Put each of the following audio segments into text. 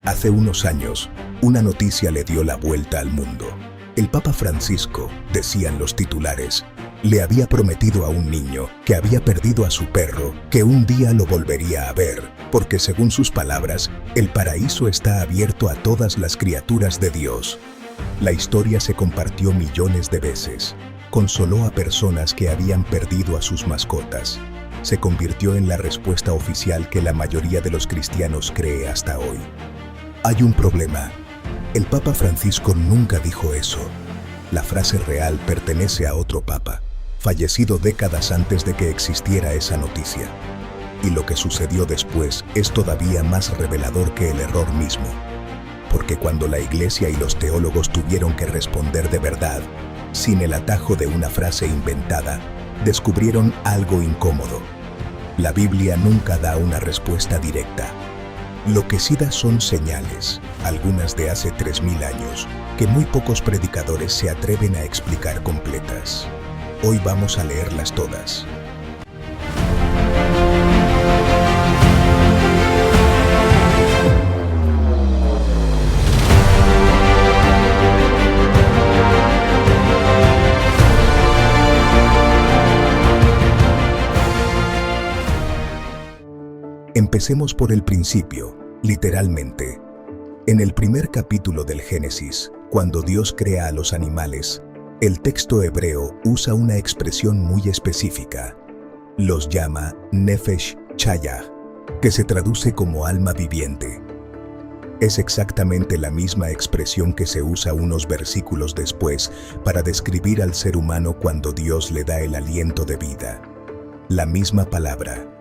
Hace unos años, una noticia le dio la vuelta al mundo. El Papa Francisco, decían los titulares, le había prometido a un niño que había perdido a su perro que un día lo volvería a ver, porque según sus palabras, el paraíso está abierto a todas las criaturas de Dios. La historia se compartió millones de veces. Consoló a personas que habían perdido a sus mascotas. Se convirtió en la respuesta oficial que la mayoría de los cristianos cree hasta hoy. Hay un problema. El Papa Francisco nunca dijo eso. La frase real pertenece a otro papa, fallecido décadas antes de que existiera esa noticia. Y lo que sucedió después es todavía más revelador que el error mismo. Porque cuando la Iglesia y los teólogos tuvieron que responder de verdad, sin el atajo de una frase inventada, descubrieron algo incómodo. La Biblia nunca da una respuesta directa. Lo que sí da son señales, algunas de hace 3000 años, que muy pocos predicadores se atreven a explicar completas. Hoy vamos a leerlas todas. Empecemos por el principio, literalmente. En el primer capítulo del Génesis, cuando Dios crea a los animales, el texto hebreo usa una expresión muy específica. Los llama Nefesh Chaya, que se traduce como alma viviente. Es exactamente la misma expresión que se usa unos versículos después para describir al ser humano cuando Dios le da el aliento de vida. La misma palabra.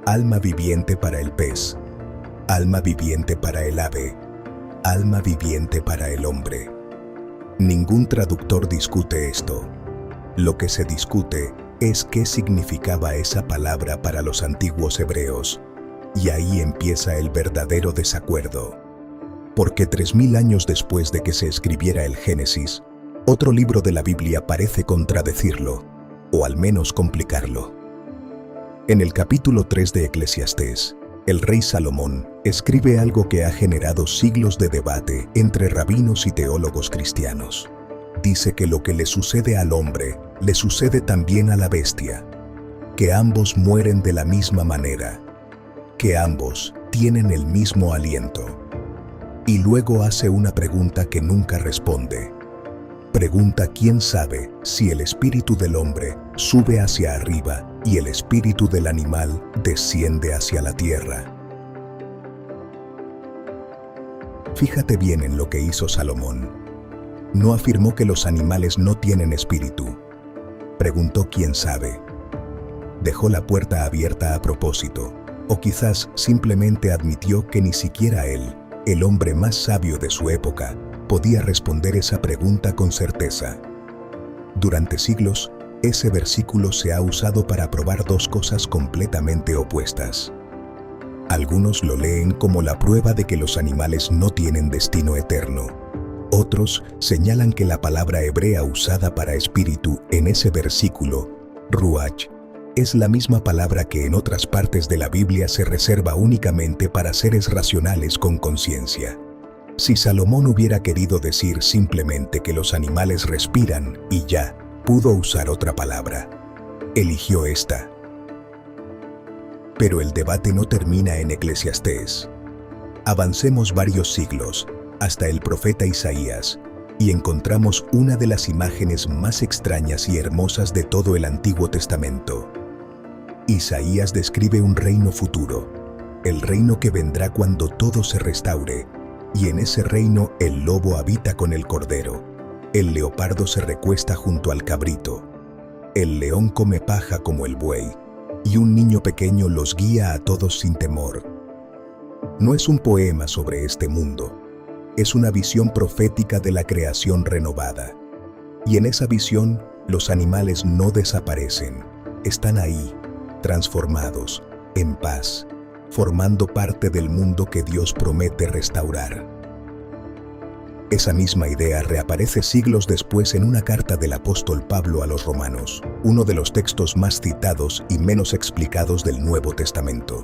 Alma viviente para el pez, alma viviente para el ave, alma viviente para el hombre. Ningún traductor discute esto. Lo que se discute es qué significaba esa palabra para los antiguos hebreos, y ahí empieza el verdadero desacuerdo. Porque 3000 años después de que se escribiera el Génesis, otro libro de la Biblia parece contradecirlo, o al menos complicarlo. En el capítulo 3 de Eclesiastés, el rey Salomón escribe algo que ha generado siglos de debate entre rabinos y teólogos cristianos. Dice que lo que le sucede al hombre, le sucede también a la bestia, que ambos mueren de la misma manera, que ambos tienen el mismo aliento. Y luego hace una pregunta que nunca responde. Pregunta quién sabe si el espíritu del hombre sube hacia arriba y el espíritu del animal desciende hacia la tierra. Fíjate bien en lo que hizo Salomón. No afirmó que los animales no tienen espíritu. Preguntó quién sabe. Dejó la puerta abierta a propósito, o quizás simplemente admitió que ni siquiera él, el hombre más sabio de su época, podía responder esa pregunta con certeza. Durante siglos, ese versículo se ha usado para probar dos cosas completamente opuestas. Algunos lo leen como la prueba de que los animales no tienen destino eterno. Otros señalan que la palabra hebrea usada para espíritu en ese versículo, ruach, es la misma palabra que en otras partes de la Biblia se reserva únicamente para seres racionales con conciencia. Si Salomón hubiera querido decir simplemente que los animales respiran y ya, pudo usar otra palabra. Eligió esta. Pero el debate no termina en Eclesiastés. Avancemos varios siglos, hasta el profeta Isaías, y encontramos una de las imágenes más extrañas y hermosas de todo el Antiguo Testamento. Isaías describe un reino futuro, el reino que vendrá cuando todo se restaure, y en ese reino el lobo habita con el cordero, el leopardo se recuesta junto al cabrito, el león come paja como el buey, y un niño pequeño los guía a todos sin temor. No es un poema sobre este mundo, es una visión profética de la creación renovada. Y en esa visión, los animales no desaparecen, están ahí, transformados, en paz, formando parte del mundo que Dios promete restaurar. Esa misma idea reaparece siglos después en una carta del apóstol Pablo a los Romanos, uno de los textos más citados y menos explicados del Nuevo Testamento.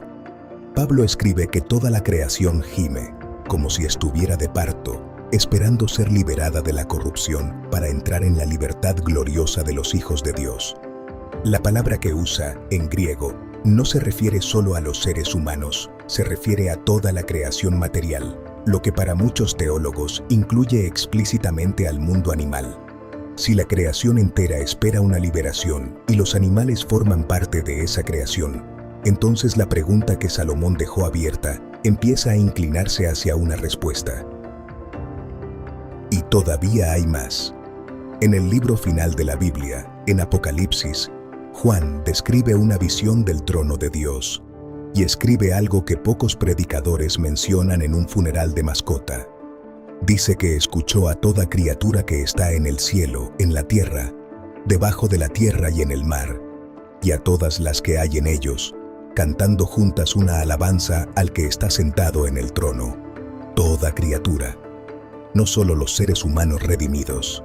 Pablo escribe que toda la creación gime, como si estuviera de parto, esperando ser liberada de la corrupción para entrar en la libertad gloriosa de los hijos de Dios. La palabra que usa, en griego, no se refiere solo a los seres humanos, se refiere a toda la creación material, lo que para muchos teólogos incluye explícitamente al mundo animal. Si la creación entera espera una liberación y los animales forman parte de esa creación, entonces la pregunta que Salomón dejó abierta empieza a inclinarse hacia una respuesta. Y todavía hay más. En el libro final de la Biblia, en Apocalipsis, Juan describe una visión del trono de Dios y escribe algo que pocos predicadores mencionan en un funeral de mascota. Dice que escuchó a toda criatura que está en el cielo, en la tierra, debajo de la tierra y en el mar, y a todas las que hay en ellos, cantando juntas una alabanza al que está sentado en el trono. Toda criatura, no solo los seres humanos redimidos.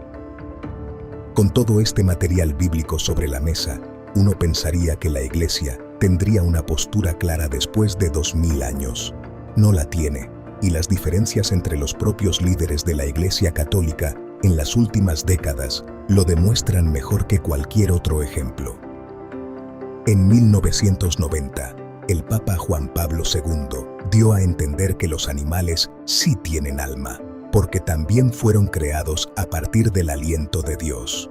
Con todo este material bíblico sobre la mesa, uno pensaría que la Iglesia tendría una postura clara después de 2000 años. No la tiene, y las diferencias entre los propios líderes de la Iglesia Católica en las últimas décadas lo demuestran mejor que cualquier otro ejemplo. En 1990, el Papa Juan Pablo II dio a entender que los animales sí tienen alma, porque también fueron creados a partir del aliento de Dios.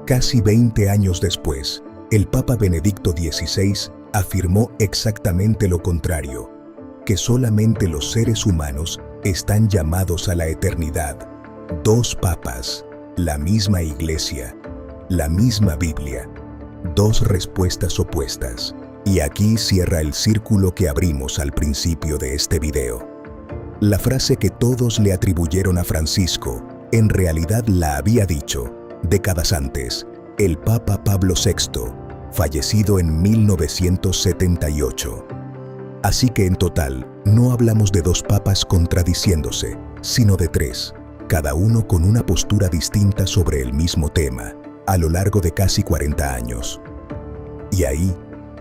Casi 20 años después, el Papa Benedicto XVI afirmó exactamente lo contrario, que solamente los seres humanos están llamados a la eternidad. Dos papas, la misma Iglesia, la misma Biblia, dos respuestas opuestas. Y aquí cierra el círculo que abrimos al principio de este video. La frase que todos le atribuyeron a Francisco, en realidad la había dicho, décadas antes, el Papa Pablo VI, fallecido en 1978. Así que en total, no hablamos de dos papas contradiciéndose, sino de tres, cada uno con una postura distinta sobre el mismo tema, a lo largo de casi 40 años. Y ahí,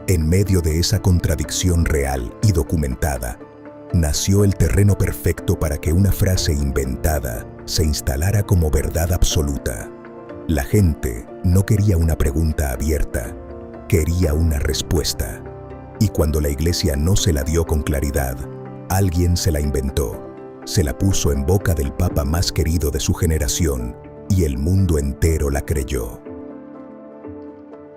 en medio de esa contradicción real y documentada, nació el terreno perfecto para que una frase inventada se instalara como verdad absoluta. La gente no quería una pregunta abierta, quería una respuesta. Y cuando la Iglesia no se la dio con claridad, alguien se la inventó, se la puso en boca del Papa más querido de su generación, y el mundo entero la creyó.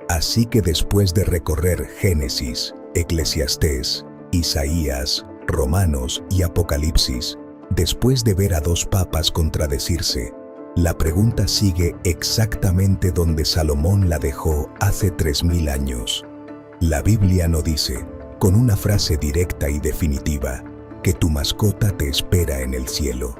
Así que después de recorrer Génesis, Eclesiastés, Isaías, Romanos y Apocalipsis, después de ver a dos papas contradecirse, la pregunta sigue exactamente donde Salomón la dejó hace 3000 años. La Biblia no dice, con una frase directa y definitiva, que tu mascota te espera en el cielo,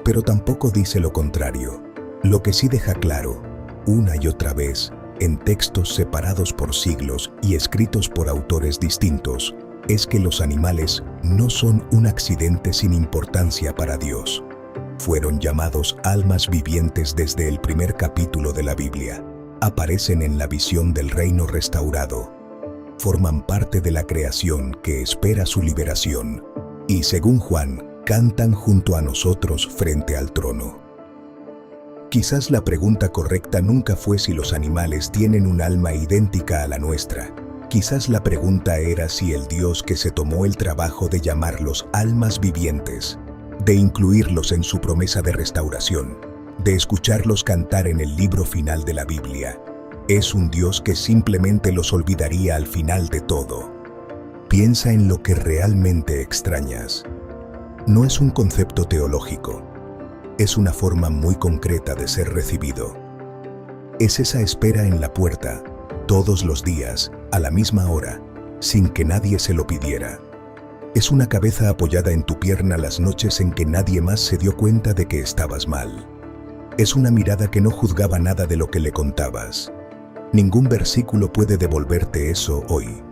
pero tampoco dice lo contrario. Lo que sí deja claro, una y otra vez, en textos separados por siglos y escritos por autores distintos, es que los animales no son un accidente sin importancia para Dios. Fueron llamados almas vivientes desde el primer capítulo de la Biblia. Aparecen en la visión del reino restaurado. Forman parte de la creación que espera su liberación. Y según Juan, cantan junto a nosotros frente al trono. Quizás la pregunta correcta nunca fue si los animales tienen un alma idéntica a la nuestra. Quizás la pregunta era si el Dios que se tomó el trabajo de llamarlos almas vivientes, de incluirlos en su promesa de restauración, de escucharlos cantar en el libro final de la Biblia, es un Dios que simplemente los olvidaría al final de todo. Piensa en lo que realmente extrañas. No es un concepto teológico. Es una forma muy concreta de ser recibido. Es esa espera en la puerta, todos los días, a la misma hora, sin que nadie se lo pidiera. Es una cabeza apoyada en tu pierna las noches en que nadie más se dio cuenta de que estabas mal. Es una mirada que no juzgaba nada de lo que le contabas. Ningún versículo puede devolverte eso hoy.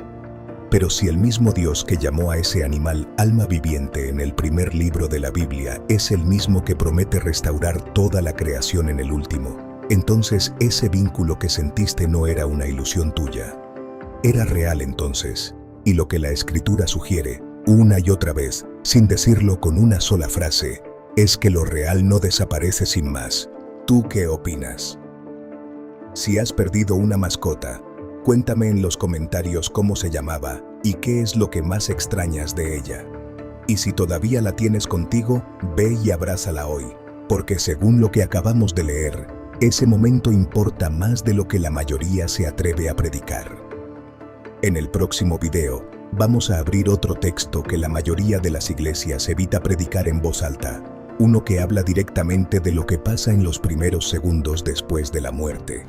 Pero si el mismo Dios que llamó a ese animal alma viviente en el primer libro de la Biblia es el mismo que promete restaurar toda la creación en el último, entonces ese vínculo que sentiste no era una ilusión tuya. Era real entonces, y lo que la Escritura sugiere, una y otra vez, sin decirlo con una sola frase, es que lo real no desaparece sin más. ¿Tú qué opinas? Si has perdido una mascota, cuéntame en los comentarios cómo se llamaba y qué es lo que más extrañas de ella. Y si todavía la tienes contigo, ve y abrázala hoy, porque según lo que acabamos de leer, ese momento importa más de lo que la mayoría se atreve a predicar. En el próximo video, vamos a abrir otro texto que la mayoría de las iglesias evita predicar en voz alta, uno que habla directamente de lo que pasa en los primeros segundos después de la muerte.